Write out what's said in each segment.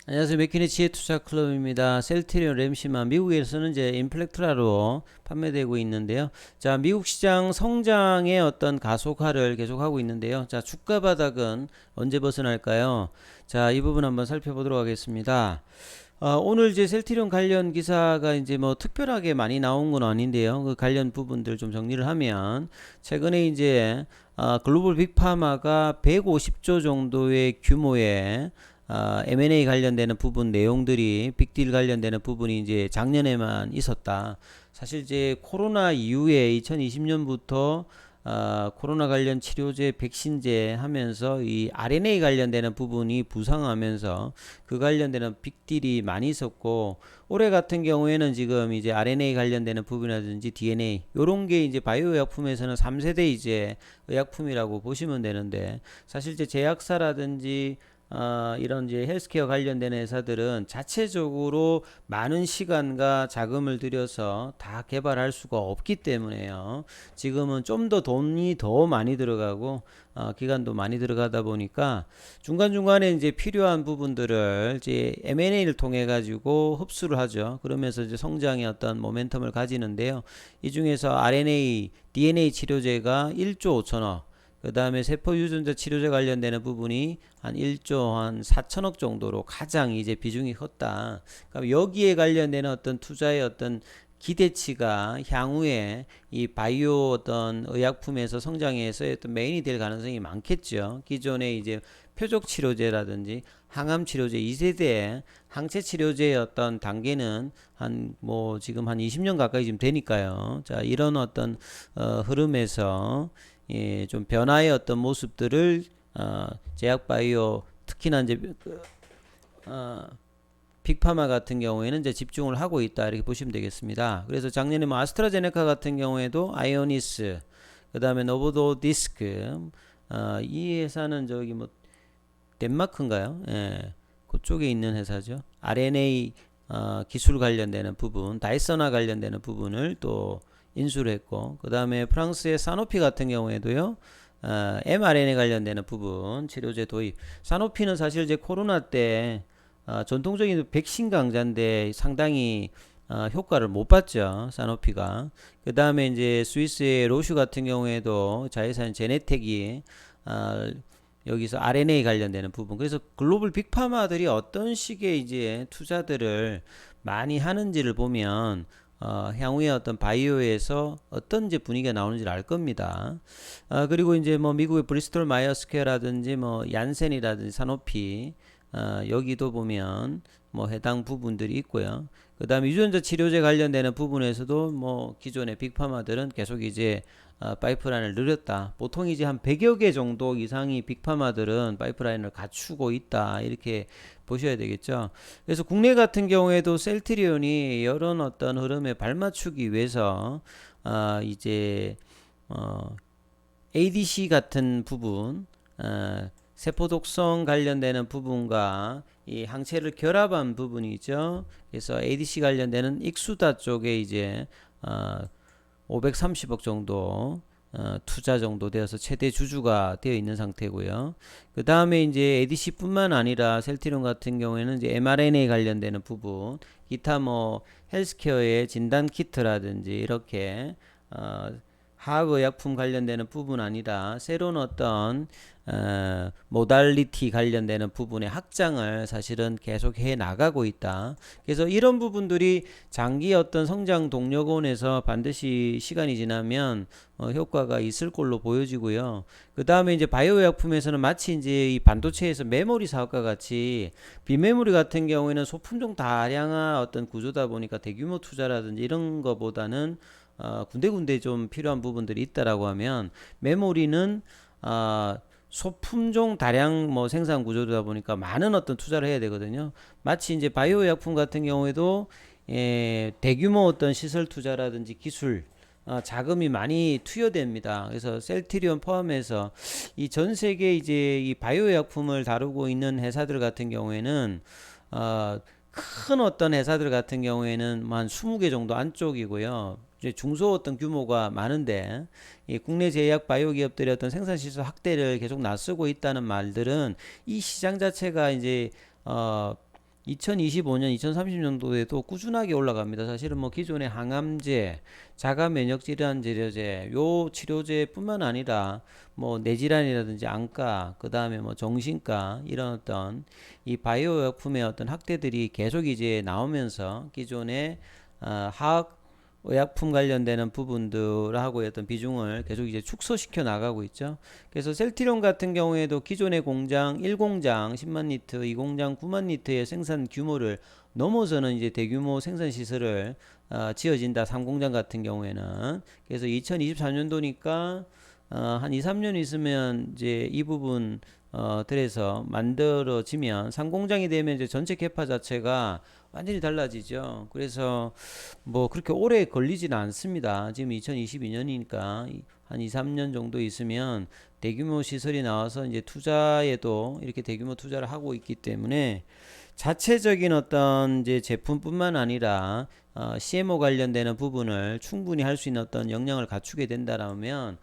안녕하세요. 맥키니 지혜투자클럽입니다. 셀트리온 램시만 미국에서는 이제 인플렉트라로 판매되고 있는데요. 자, 미국 시장 성장의 어떤 가속화를 계속하고 있는데요. 자, 주가 바닥은 언제 벗어날까요? 자, 이 부분 한번 살펴보도록 하겠습니다. 오늘 이제 셀트리온 관련 기사가 이제 뭐 특별하게 많이 나온 건 아닌데요. 그 관련 부분들 좀 정리를 하면 최근에 이제 글로벌 빅파마가 150조 정도의 규모의 M&A 관련되는 부분 내용들이 빅딜 관련되는 부분이 이제 작년에만 있었다. 사실 이제 코로나 이후에 2020년부터 코로나 관련 치료제, 백신제 하면서 이 RNA 관련되는 부분이 부상하면서 그 관련되는 빅딜이 많이 있었고, 올해 같은 경우에는 지금 이제 RNA 관련되는 부분이라든지 DNA 요런 게 이제 바이오 의약품에서는 3세대 이제 의약품이라고 보시면 되는데, 사실 이제 제약사라든지 이런 이제 헬스케어 관련된 회사들은 자체적으로 많은 시간과 자금을 들여서 다 개발할 수가 없기 때문에요. 지금은 좀 더 돈이 더 많이 들어가고 기간도 많이 들어가다 보니까 중간중간에 이제 필요한 부분들을 이제 M&A를 통해 가지고 흡수를 하죠. 그러면서 이제 성장의 어떤 모멘텀을 가지는데요. 이 중에서 RNA, DNA 치료제가 1조 5천억, 그 다음에 세포 유전자 치료제 관련되는 부분이 한 1조 한 4천억 정도로 가장 이제 비중이 컸다. 그럼 여기에 관련되는 어떤 투자의 어떤 기대치가 향후에 이 바이오 어떤 의약품에서 성장해서 어떤 메인이 될 가능성이 많겠죠. 기존의 이제 표적 치료제라든지 항암 치료제 2세대 항체 치료제의 어떤 단계는 한 뭐 지금 한 20년 가까이 지금 되니까요. 자, 이런 어떤 흐름에서 좀 변화의 어떤 모습들을 제약바이오 특히나 이제 어, 빅파마 같은 경우에는 이제 집중을 하고 있다 이렇게 보시면 되겠습니다. 그래서 작년에 뭐 아스트라제네카 같은 경우에도 아이오니스, 그 다음에 노보도 디스크, 이 회사는 저기 뭐 덴마크인가요? 예, 그쪽에 있는 회사죠. RNA 기술 관련되는 부분, 다이소나 관련되는 부분을 또 인수를 했고, 그 다음에 프랑스의 사노피 같은 경우에도요, mRNA 관련되는 부분 치료제 도입. 사노피는 사실 이제 코로나 때 전통적인 백신 강자인데 상당히 효과를 못 봤죠. 사노피가. 그 다음에 이제 스위스의 로슈 같은 경우에도 자회사인 제네텍이 어, 여기서 RNA 관련되는 부분. 그래서 글로벌 빅파마들이 어떤 식의 이제 투자들을 많이 하는지를 보면 향후에 어떤 바이오에서 어떤 이제 분위기가 나오는지를 알 겁니다. 그리고 이제 뭐 미국의 브리스톨 마이어스퀘어라든지 뭐 얀센이라든지 사노피 여기도 보면 뭐 해당 부분들이 있고요. 그 다음에 유전자 치료제 관련되는 부분에서도 뭐 기존의 빅파마들은 계속 이제 파이프라인을 늘렸다. 보통 이제 한 100여 개 정도 이상이 빅파마들은 파이프라인을 갖추고 있다. 이렇게 보셔야 되겠죠. 그래서 국내 같은 경우에도 셀트리온이 이런 어떤 흐름에 발맞추기 위해서 이제 어, ADC 같은 부분, 세포 독성 관련되는 부분과 이 항체를 결합한 부분이죠. 그래서 ADC 관련되는 익수다 쪽에 이제 530억 정도 투자 정도 되어서 최대 주주가 되어 있는 상태고요. 그 다음에 이제 ADC뿐만 아니라 셀트리온 같은 경우에는 이제 mRNA 관련되는 부분, 기타 뭐 헬스케어의 진단 키트라든지 이렇게 화학의약품 관련되는 부분 아니라 새로운 어떤 모달리티 관련되는 부분의 확장을 사실은 계속 해 나가고 있다. 그래서 이런 부분들이 장기 어떤 성장 동력원에서 반드시 시간이 지나면 효과가 있을 걸로 보여지고요. 그 다음에 이제 바이오 의약품에서는 마치 이제 이 반도체에서 메모리 사업과 같이 비메모리 같은 경우에는 소품종 다량화 어떤 구조다 보니까 대규모 투자라든지 이런 거보다는 군데군데 좀 필요한 부분들이 있다라고 하면 메모리는 소품종 다량 뭐 생산 구조다 보니까 많은 어떤 투자를 해야 되거든요. 마치 이제 바이오 약품 같은 경우에도 대규모 어떤 시설 투자라든지 기술 자금이 많이 투여됩니다. 그래서 셀트리온 포함해서 이 전 세계 이제 이 바이오 약품을 다루고 있는 회사들 같은 경우에는 큰 어떤 회사들 같은 경우에는 한 20개 정도 안쪽이고요. 이제 중소 어떤 규모가 많은데 이 국내 제약 바이오 기업들의 어떤 생산 시설 확대를 계속 나서고 있다는 말들은 이 시장 자체가 이제 어 2025년, 2030년도에도 꾸준하게 올라갑니다. 사실은 뭐 기존의 항암제, 자가 면역 질환 치료제, 요 치료제뿐만 아니라 뭐 뇌질환이라든지 안과, 그 다음에 뭐 정신과 이런 어떤 이 바이오薬품의 어떤 학대들이 계속 이제 나오면서 기존의 화학 의약품 관련되는 부분들하고의 어떤 비중을 계속 이제 축소시켜 나가고 있죠. 그래서 셀트리온 같은 경우에도 기존의 공장 1공장 10만 리터, 2공장 9만 리터의 생산 규모를 넘어서는 이제 대규모 생산 시설을 지어진다. 3공장 같은 경우에는. 그래서 2024년도니까 한 2, 3년 있으면 이제 이 부분 들에서 만들어지면 상공장이 되면 이제 전체 캐파 자체가 완전히 달라지죠. 그래서 뭐 그렇게 오래 걸리지는 않습니다. 지금 2022년이니까 한 2, 3년 정도 있으면 대규모 시설이 나와서 이제 투자에도 이렇게 대규모 투자를 하고 있기 때문에 자체적인 어떤 이제 제품뿐만 아니라 CMO 관련되는 부분을 충분히 할 수 있는 어떤 역량을 갖추게 된다라면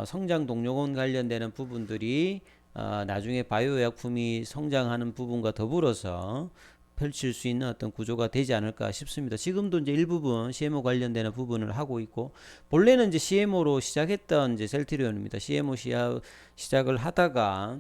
성장 동력원 관련되는 부분들이 나중에 바이오薬품이 성장하는 부분과 더불어서 펼칠 수 있는 어떤 구조가 되지 않을까 싶습니다. 지금도 이제 일부분 CMO 관련되는 부분을 하고 있고, 본래는 이제 CMO로 시작했던 이제 셀트리온입니다. CMO 시작을 하다가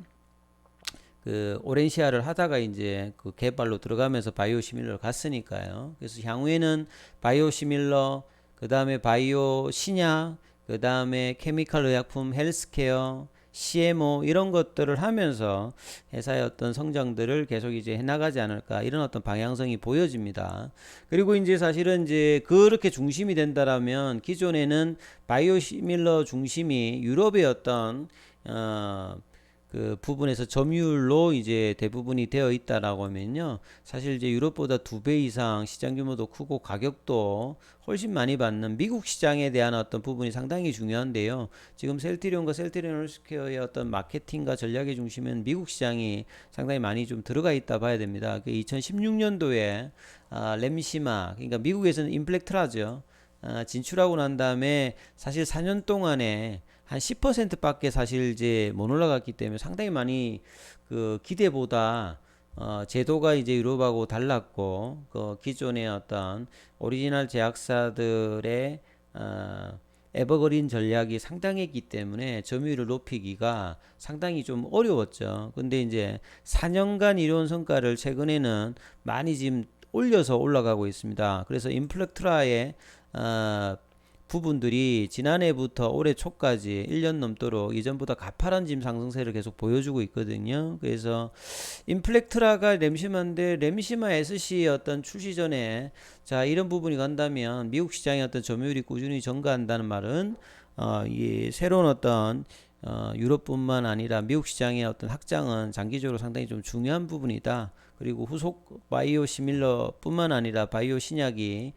그 오랜 시야를 하다가 이제 그 개발로 들어가면서 바이오 시밀러로 갔으니까요. 그래서 향후에는 바이오 시밀러, 그 다음에 바이오 신약, 그 다음에 케미컬 의약품, 헬스케어, CMO 이런 것들을 하면서 회사의 어떤 성장들을 계속 이제 해나가지 않을까, 이런 어떤 방향성이 보여집니다. 그리고 이제 사실은 이제 그렇게 중심이 된다라면 기존에는 바이오 시밀러 중심이 유럽의 어떤 그 부분에서 점유율로 이제 대부분이 되어 있다라고 하면요, 사실 이제 유럽보다 2배 이상 시장 규모도 크고 가격도 훨씬 많이 받는 미국 시장에 대한 어떤 부분이 상당히 중요한데요. 지금 셀트리온과 셀트리온 헬스케어의 어떤 마케팅과 전략의 중심은 미국 시장이 상당히 많이 좀 들어가 있다 봐야 됩니다. 그 2016년도에 렘시마, 그러니까 미국에서는 인플렉트라죠. 진출하고 난 다음에 사실 4년 동안에 한 10%밖에 사실 이제 못 올라갔기 때문에 상당히 많이 그 기대보다 제도가 이제 유럽하고 달랐고, 그 기존의 어떤 오리지널 제약사들의 에버그린 전략이 상당했기 때문에 점유율을 높이기가 상당히 좀 어려웠죠. 근데 이제 4년간 이룬 성과를 최근에는 많이 지금 올려서 올라가고 있습니다. 그래서 인플렉트라의 부분들이 지난해부터 올해 초까지 1년 넘도록 이전보다 가파른 짐 상승세를 계속 보여주고 있거든요. 그래서 인플렉트라가 렘시마인데 렘시마 SC 어떤 출시 전에 자 이런 부분이 간다면 미국 시장의 어떤 점유율이 꾸준히 증가한다는 말은 이 새로운 어떤 유럽뿐만 아니라 미국 시장의 어떤 확장은 장기적으로 상당히 좀 중요한 부분이다. 그리고 후속 바이오 시밀러뿐만 아니라 바이오 신약이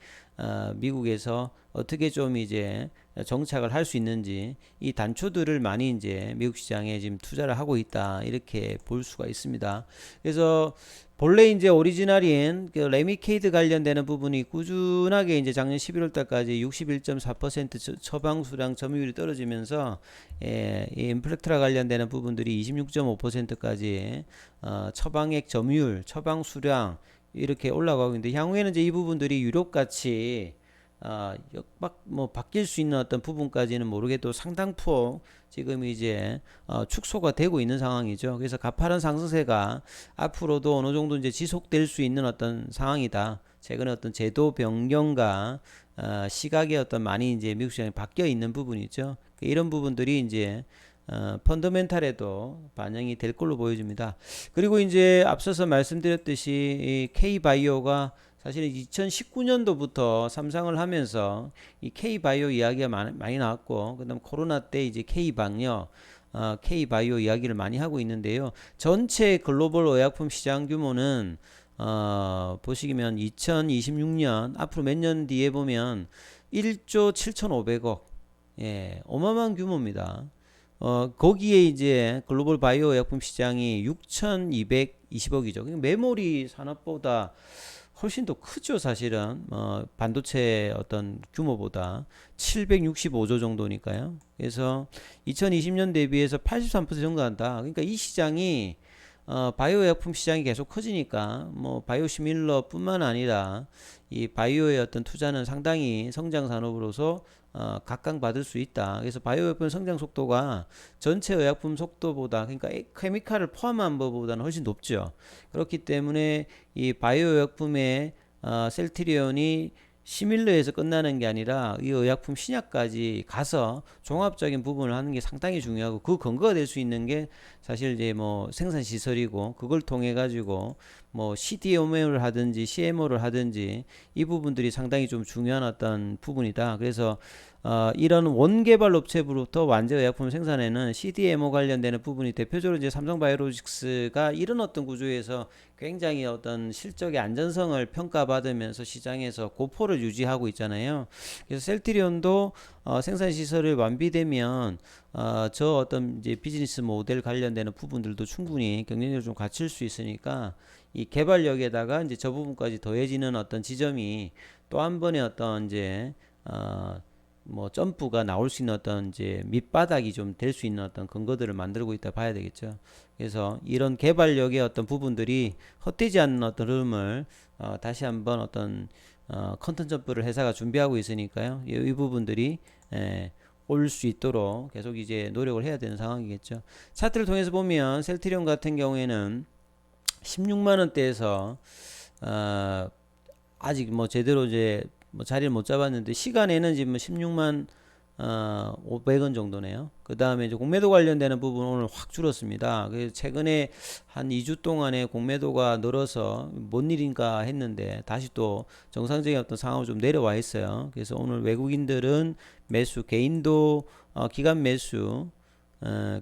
미국에서 어떻게 좀 이제 정착을 할 수 있는지 이 단초들을 많이 이제 미국 시장에 지금 투자를 하고 있다, 이렇게 볼 수가 있습니다. 그래서 본래 이제 오리지널인 그 레미케이드 관련되는 부분이 꾸준하게 이제 작년 11월 달까지 61.4% 처방 수량 점유율이 떨어지면서 이 인플렉트라 관련되는 부분들이 26.5%까지 처방액 점유율, 처방 수량 이렇게 올라가고 있는데, 향후에는 이제 이 부분들이 유럽 같이 뭐 바뀔 수 있는 어떤 부분까지는 모르겠도 상당폭 지금 이제 축소가 되고 있는 상황이죠. 그래서 가파른 상승세가 앞으로도 어느 정도 이제 지속될 수 있는 어떤 상황이다. 최근에 어떤 제도 변경과 시각의 어떤 많이 이제 미국 시장에 바뀌어 있는 부분이죠. 이런 부분들이 이제 펀더멘탈에도 반영이 될 걸로 보여집니다. 그리고 이제 앞서서 말씀드렸듯이 이 K바이오가 사실은 2019년도부터 삼상을 하면서 이 K바이오 이야기가 많이 나왔고, 그다음 코로나 때 이제 K방역, K바이오 이야기를 많이 하고 있는데요. 전체 글로벌 의약품 시장 규모는 보시면 2026년 앞으로 몇 년 뒤에 보면 1조 7,500억, 예, 어마어마한 규모입니다. 거기에 이제 글로벌 바이오 의약품 시장이 6,220억이죠. 메모리 산업보다 훨씬 더 크죠, 사실은. 반도체 어떤 규모보다 765조 정도니까요. 그래서 2020년 대비해서 83% 증가한다. 그러니까 이 시장이 바이오 의약품 시장이 계속 커지니까 뭐 바이오시밀러뿐만 아니라 이 바이오의 어떤 투자는 상당히 성장 산업으로서 각광받을 수 있다. 그래서 바이오 의약품 성장 속도가 전체 의약품 속도보다, 그러니까 케미칼을 포함한 것보다는 훨씬 높죠. 그렇기 때문에 이 바이오 의약품의 셀트리온이 시밀러에서 끝나는 게 아니라 이 의약품 신약까지 가서 종합적인 부분을 하는 게 상당히 중요하고, 그 근거가 될 수 있는 게 사실 이제 뭐 생산 시설이고, 그걸 통해 가지고 뭐 CDMO를 하든지 CMO를 하든지 이 부분들이 상당히 좀 중요한 어떤 부분이다. 그래서 이런 원개발 업체부터 완제 의약품 생산에는 CDMO 관련되는 부분이 대표적으로 이제 삼성바이오로직스가 이런 어떤 구조에서 굉장히 어떤 실적의 안전성을 평가받으면서 시장에서 고포를 유지하고 있잖아요. 그래서 셀트리온도 생산 시설이 완비되면 저 어떤 이제 비즈니스 모델 관련되는 부분들도 충분히 경쟁력을 좀 갖출 수 있으니까, 이 개발력에다가 이제 저 부분까지 더해지는 어떤 지점이 또 한 번의 어떤 이제 뭐 점프가 나올 수 있는 어떤 이제 밑바닥이 좀 될 수 있는 어떤 근거들을 만들고 있다 봐야 되겠죠. 그래서 이런 개발력의 어떤 부분들이 헛되지 않는 어떤 흐름을 다시 한번 어떤 컨텐츠 점프를 회사가 준비하고 있으니까요. 이 부분들이 올 수 있도록 계속 이제 노력을 해야 되는 상황이겠죠. 차트를 통해서 보면 셀트리온 같은 경우에는 16만 원대에서 아직 뭐 제대로 이제 뭐 자리를 못 잡았는데, 시간에는 지금 16만 500원 정도네요. 그 다음에 이제 공매도 관련되는 부분 오늘 확 줄었습니다. 그래서 최근에 한 2주 동안에 공매도가 늘어서 뭔 일인가 했는데 다시 또 정상적인 어떤 상황으로 좀 내려와 있어요. 그래서 오늘 외국인들은 매수, 개인도 기간 매수,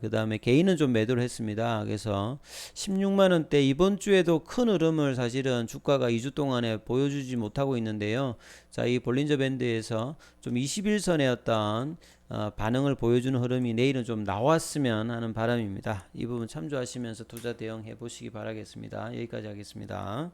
그 다음에 개인은 좀 매도를 했습니다. 그래서 16만원대 이번 주에도 큰 흐름을 사실은 주가가 2주 동안에 보여주지 못하고 있는데요. 자, 이 볼린저 밴드에서 좀 21선의 어떤 반응을 보여주는 흐름이 내일은 좀 나왔으면 하는 바람입니다. 이 부분 참조하시면서 투자 대응해 보시기 바라겠습니다. 여기까지 하겠습니다.